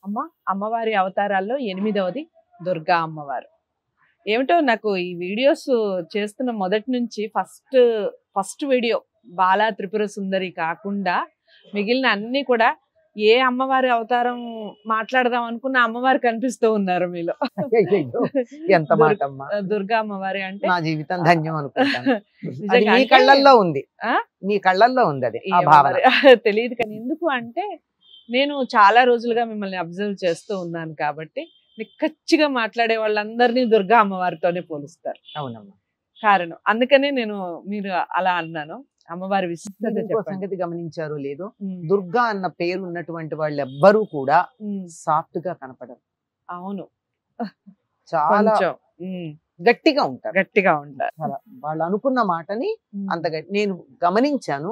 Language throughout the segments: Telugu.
అమ్మ అమ్మవారి అవతారాల్లో 8వది దుర్గా అమ్మవారు. ఏమిటో నాకు ఈ వీడియోస్ చేస్తున్న మొదటి నుంచి ఫస్ట్ వీడియో బాలా త్రిపుర సుందరి కాకుండా మిగిలిన అన్ని కూడా ఏ అమ్మవారి అవతారం మాట్లాడదాం అనుకున్న అమ్మవారు కనిపిస్తూ ఉన్నారు మీలో. ఎంత మాట అమ్మా. దుర్గా అమ్మవారి అంటే నా జీవితం ధన్యం అనుకుంటాను. అది మీ కళ్ళల్లో ఉంది, మీ కళ్ళల్లో ఉంది అది ఆ భావన. తెలియదు కానీ ఎందుకు అంటే నేను చాలా రోజులుగా మిమ్మల్ని అబ్జర్వ్ చేస్తూ ఉన్నాను కాబట్టి నిక్కచ్చిగా మాట్లాడే వాళ్ళందరినీ దుర్గా అమ్మవారితోనే పోలుస్తారు. అవునమ్మా. కారణం అందుకనే మీరు అలా అన్నాను. అమ్మవారి విశిష్టత సంగతి గమనించారో లేదో, దుర్గా అన్న పేరు ఉన్నటువంటి వాళ్ళు ఎవ్వరూ కూడా సాఫ్ట్ గా కనపడరు. అవును, చాలా గట్టిగా ఉంటారు. వాళ్ళు అనుకున్న మాటని అంత నేను గమనించాను.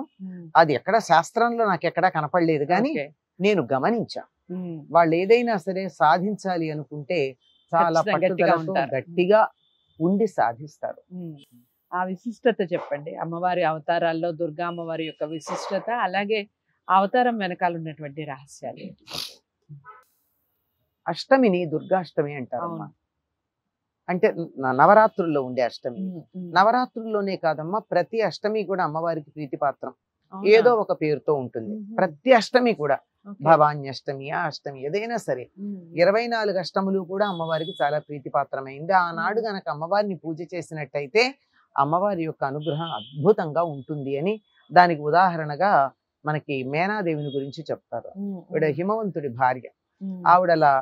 అది ఎక్కడ శాస్త్రంలో నాకు ఎక్కడా కనపడలేదు కానీ నేను గమనించా. వాళ్ళు ఏదైనా సరే సాధించాలి అనుకుంటే చాలా పట్టుదలతో గట్టిగా ఉండి సాధిస్తారు. ఆ విశిష్టత చెప్పండి. అమ్మవారి అవతారాల్లో దుర్గా అమ్మవారి యొక్క విశిష్టత, అలాగే అవతారం వెనకాల ఉన్నటువంటి రహస్యాలు. అష్టమిని దుర్గాష్టమి అంటారు. అంటే నవరాత్రుల్లో ఉండే అష్టమి. నవరాత్రుల్లోనే కాదమ్మా, ప్రతి అష్టమి కూడా అమ్మవారికి ప్రీతిపాత్రం. ఏదో ఒక పేరుతో ఉంటుంది ప్రతి అష్టమి కూడా. భవాన్యష్టమి, ఆ అష్టమి ఏదైనా సరే 24 అష్టములు కూడా అమ్మవారికి చాలా ప్రీతిపాత్రమైంది. ఆనాడు గనక అమ్మవారిని పూజ చేసినట్టయితే అమ్మవారి యొక్క అనుగ్రహం అద్భుతంగా ఉంటుంది అని దానికి ఉదాహరణగా మనకి మేనాదేవిని గురించి చెప్తారు. ఆవిడ హిమవంతుడి భార్య. ఆవిడలా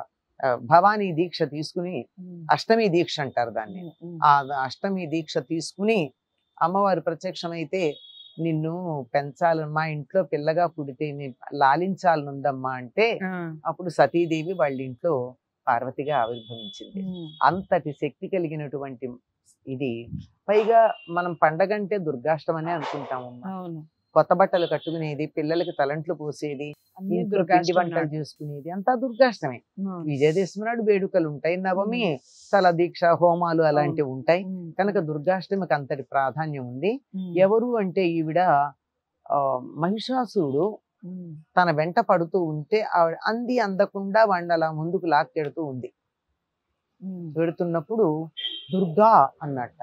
భవానీ దీక్ష తీసుకుని, అష్టమి దీక్ష అంటారు దాన్ని, ఆ అష్టమి దీక్ష తీసుకుని అమ్మవారు ప్రత్యక్షమైతే నిన్ను పెంచాలని, మా ఇంట్లో పిల్లగా పుడితే లాలించాలనుందమ్మా అంటే అప్పుడు సతీదేవి వాళ్ళ ఇంట్లో పార్వతిగా ఆవిర్భవించింది. అంతటి శక్తి కలిగినటువంటి ఇది. పైగా మనం పండగంటే దుర్గాష్టమనే అనుకుంటామమ్మా. కొత్త బట్టలు కట్టుకునేది, పిల్లలకి తలంట్లు పోసేది, ఇంట్లో పిండి వంటలు చేసుకునేది అంతా దుర్గాష్టమే. విజయదశమి నాడు వేడుకలు ఉంటాయి, నవమి స్థల దీక్ష హోమాలు అలాంటివి ఉంటాయి. కనుక దుర్గాష్టమికి అంతటి ప్రాధాన్యం ఉంది. ఎవరు అంటే ఈవిడ మహిషాసురుడు తన వెంట పడుతూ ఉంటే ఆవిడ అంది అందకుండా వాడిని అలా ముందుకు లాక్కెడుతూ ఉంది. పెడుతున్నప్పుడు దుర్గా అన్నట్ట.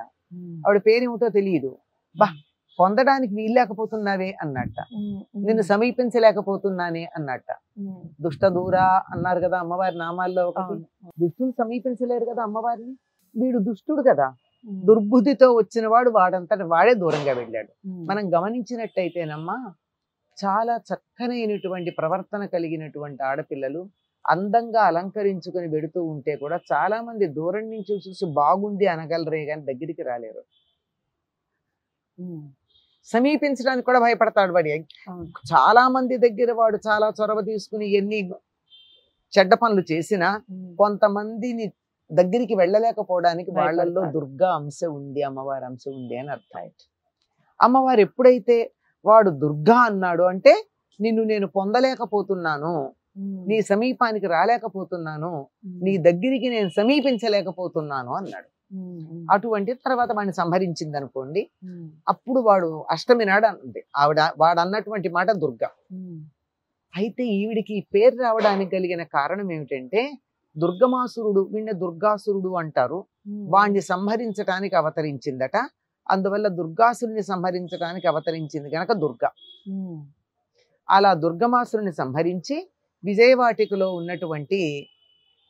ఆవిడ పేరేమిటో తెలియదు. బా పొందడానికి వీల్లేకపోతున్నావే అన్నట్ట. నిన్ను సమీపించలేకపోతున్నానే అన్నట్ట. దుష్ట దూరా అన్నారు కదా అమ్మవారి నామాల్లో ఒకటి. దుష్టుని సమీపించలేరు కదా అమ్మవారిని. వీడు దుష్టుడు కదా, దుర్బుద్ధితో వచ్చిన వాడు వాడంతట వాడే దూరంగా వెళ్ళాడు. మనం గమనించినట్టయితేనమ్మా, చాలా చక్కనైనటువంటి ప్రవర్తన కలిగినటువంటి ఆడపిల్లలు అందంగా అలంకరించుకుని వెడుతూ ఉంటే కూడా చాలా మంది దూరం నుంచి చూసి బాగుంది అనగలరే కానీ దగ్గరికి రాలేరు. సమీపించడానికి కూడా భయపడతాడు వాడి. చాలా మంది దగ్గర వాడు చాలా చొరవ తీసుకుని ఎన్ని చెడ్డ పనులు చేసినా కొంతమందిని దగ్గరికి వెళ్ళలేకపోవడానికి వాళ్ళల్లో దుర్గా అంశ ఉంది, అమ్మవారి అంశ ఉంది అని అర్థం. అమ్మవారు ఎప్పుడైతే వాడు దుర్గా అన్నాడు అంటే నిన్ను నేను పొందలేకపోతున్నాను, నీ సమీపానికి రాలేకపోతున్నాను, నీ దగ్గరికి నేను సమీపించలేకపోతున్నాను అన్నాడు. అటువంటి తర్వాత వాడిని సంహరించింది అనుకోండి, అప్పుడు వాడు అష్టమి నాడు అంది వాడు అన్నటువంటి మాట దుర్గా. అయితే ఈవిడికి పేరు రావడానికి కలిగిన కారణం ఏమిటంటే, దుర్గమాసురుడు, వీడిని దుర్గాసురుడు అంటారు, వాణ్ణి సంహరించడానికి అవతరించిందట. అందువల్ల దుర్గాసురుని సంహరించడానికి అవతరించింది కనుక దుర్గా. అలా దుర్గమాసురుని సంహరించి విజయవాటికలో ఉన్నటువంటి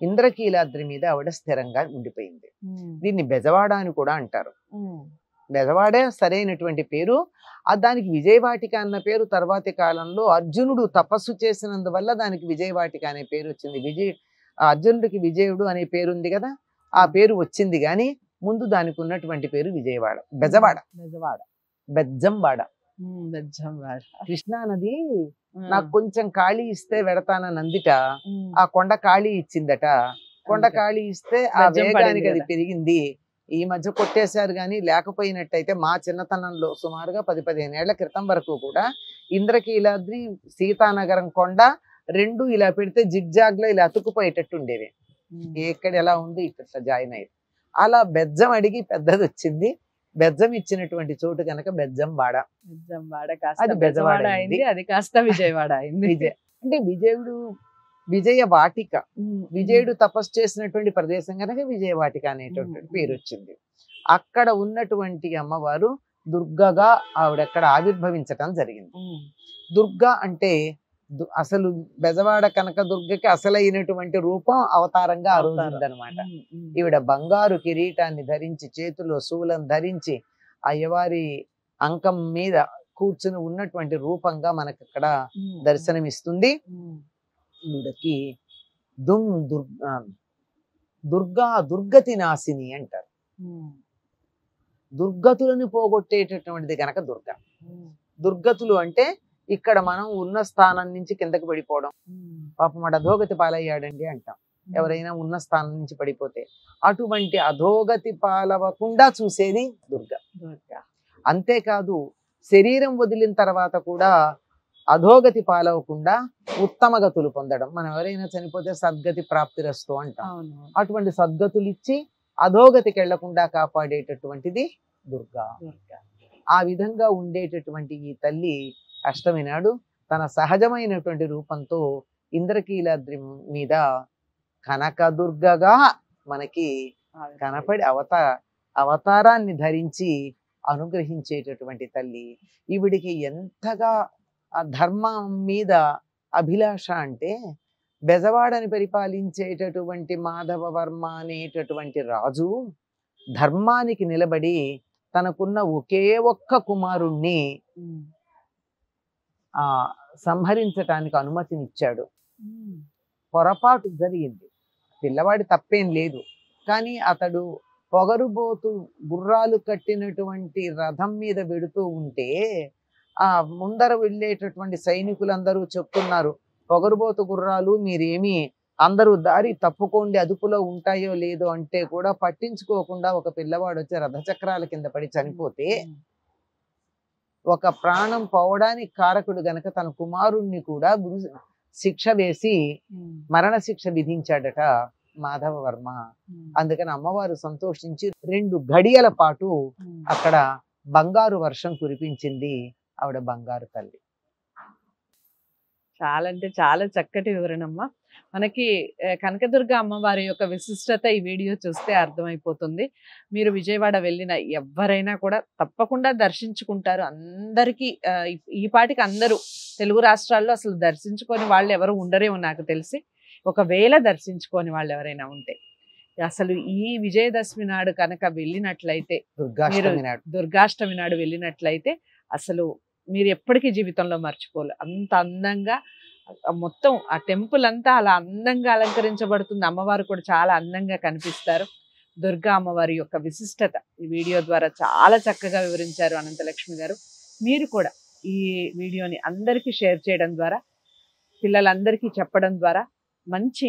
ఇంద్రకీలాద్రి మీద ఆవిడ స్థిరంగా ఉండిపోయింది. దీన్ని బెజవాడ అని కూడా అంటారు. బెజవాడే సరైనటువంటి పేరు. దానికి విజయవాటిక అన్న పేరు తర్వాతి కాలంలో అర్జునుడు తపస్సు చేసినందువల్ల దానికి విజయవాటిక అనే పేరు వచ్చింది. అర్జునుడికి విజయుడు అనే పేరు ఉంది కదా, ఆ పేరు వచ్చింది. కానీ ముందు దానికి ఉన్నటువంటి పేరు విజయవాడ, బెజవాడ, బెజ్జంవాడ. కృష్ణా నది నాకు కొంచెం ఖాళీ ఇస్తే వెడతానని అందిట. ఆ కొండ ఖాళీ ఇచ్చిందట. కొండ ఖాళీ ఇస్తే ఆ వేగానికి అది పెరిగింది. ఈ మధ్య కొట్టేశారు కానీ లేకపోయినట్టయితే మా చిన్నతనంలో సుమారుగా 10-15 ఏళ్ల క్రితం వరకు కూడా ఇంద్రకీలాద్రి, సీతానగరం కొండ రెండు ఇలా పెడితే జిగ్జాగ్ లో ఇలా అతుక్కుపోయేటట్టు ఉండేవి. ఎక్కడ ఎలా ఉంది ఇక్కడ జాయిన్ అయ్యి అలా బెజ్జం అడిగి పెద్దది వచ్చింది. బెజ్జం ఇచ్చినటువంటి చోటు కనుక బెజ్జంవాడ. అది బెజవాడ అయింది, అది కాస్త విజయవాడ అయింది. అంటే విజయుడు విజయ వాటిక, విజయుడు తపస్సు చేసినటువంటి ప్రదేశం కనుక విజయ వాటిక అనేటటువంటి పేరు వచ్చింది. అక్కడ ఉన్నటువంటి అమ్మవారు దుర్గగా ఆవిడక్కడ ఆవిర్భవించటం జరిగింది. దుర్గా అంటే అసలు బెజవాడ కనక దుర్గకి అసలైనటువంటి రూపం అవతారంగా ఆ రోజు ఉందన్నమాట. ఈవిడ బంగారు కిరీటాన్ని ధరించి, చేతిలో శూలం ధరించి, అయ్యవారి అంకం మీద కూర్చుని ఉన్నటువంటి రూపంగా మనకు అక్కడ దర్శనమిస్తుంది. ఈవిడకి దుర్గా దుర్గతి నాశిని అంటారు. దుర్గతులను పోగొట్టేటటువంటిది కనుక దుర్గ. దుర్గతులు అంటే ఇక్కడ మనం ఉన్న స్థానం నుంచి కిందకి పడిపోవడం, పాపం వాడు అధోగతి పాలయ్యాడండి అంటాం ఎవరైనా ఉన్న స్థానం నుంచి పడిపోతే. అటువంటి అధోగతి పాలవకుండా చూసేది దుర్గ. అంతేకాదు శరీరం వదిలిన తర్వాత కూడా అధోగతి పాలవకుండా ఉత్తమ గతులు పొందడం. మనం ఎవరైనా చనిపోతే సద్గతి ప్రాప్తిరస్తు అంటాం. అటువంటి సద్గతులు ఇచ్చి అధోగతికి వెళ్లకుండా కాపాడేటటువంటిది దుర్గా. ఆ విధంగా ఉండేటటువంటి ఈ తల్లి అష్టమి నాడు తన సహజమైనటువంటి రూపంతో ఇంద్రకీలాద్రి మీద కనకదుర్గగా మనకి కనపడి అవతారాన్ని ధరించి అనుగ్రహించేటటువంటి తల్లి. ఈవిడికి ఎంతగా ఆ ధర్మం మీద అభిలాష అంటే, బెజవాడని పరిపాలించేటటువంటి మాధవవర్మ అనేటటువంటి రాజు ధర్మానికి నిలబడి తనకున్న ఒకే ఒక్క కుమారుణ్ణి సంహరించటానికి అనుమతినిచ్చాడు. పొరపాటు జరిగింది, పిల్లవాడి తప్పేం లేదు. కానీ అతడు పొగరుబోతు గుర్రాలు కట్టినటువంటి రథం మీద వెడుతూ ఉంటే ఆ ముందర వెళ్ళేటటువంటి సైనికులందరూ చెప్తున్నారు, పొగరుబోతు గుర్రాలు మీరేమి అందరూ దారి తప్పుకోండి, అదుపులో ఉంటాయో లేదో అంటే కూడా పట్టించుకోకుండా ఒక పిల్లవాడు వచ్చి రథచక్రాల కింద పడి చనిపోతే ఒక ప్రాణం పోవడానికి కారకుడు గనక తన కుమారుణ్ణి కూడా శిక్ష వేసి మరణ శిక్ష విధించాడట మాధవవర్మ. అందుకని అమ్మవారు సంతోషించి 2 గడియల పాటు అక్కడ బంగారు వర్షం కురిపించింది. ఆవిడ బంగారు తల్లి. చాలా అంటే చాలా చక్కటి వివరణమ్మ. మనకి కనకదుర్గ అమ్మవారి యొక్క విశిష్టత ఈ వీడియో చూస్తే అర్థమైపోతుంది. మీరు విజయవాడ వెళ్ళిన ఎవరైనా కూడా తప్పకుండా దర్శించుకుంటారు. అందరికీ ఈ పాటికి అందరూ తెలుగు రాష్ట్రాల్లో అసలు దర్శించుకొని వాళ్ళు ఎవరు ఉండరేమో నాకు తెలిసి. ఒకవేళ దర్శించుకొని వాళ్ళు ఎవరైనా ఉంటే అసలు ఈ విజయదశమి నాడు కనుక వెళ్ళినట్లయితే, దుర్గాష్టమి నాడు వెళ్ళినట్లయితే అసలు మీరు ఎప్పటికీ జీవితంలో మర్చిపోలే. అంత అందంగా మొత్తం ఆ టెంపుల్ అంతా అలా అందంగా అలంకరించబడుతుంది. అమ్మవారు కూడా చాలా అందంగా కనిపిస్తారు. దుర్గా అమ్మవారి యొక్క విశిష్టత ఈ వీడియో ద్వారా చాలా చక్కగా వివరించారు అనంతలక్ష్మి గారు. మీరు కూడా ఈ వీడియోని అందరికీ షేర్ చేయడం ద్వారా, పిల్లలందరికీ చెప్పడం ద్వారా మంచి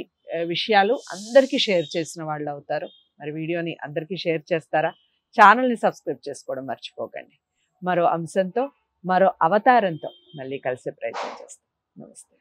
విషయాలు అందరికీ షేర్ చేసిన వాళ్ళు అవుతారు. మరి వీడియోని అందరికీ షేర్ చేస్తారా? ఛానల్ని సబ్స్క్రైబ్ చేసుకోవడం మర్చిపోకండి. మరో అంశంతో, మరో అవతారంతో మళ్ళీ కలిసే ప్రయత్నం చేస్తాం. నమస్తే.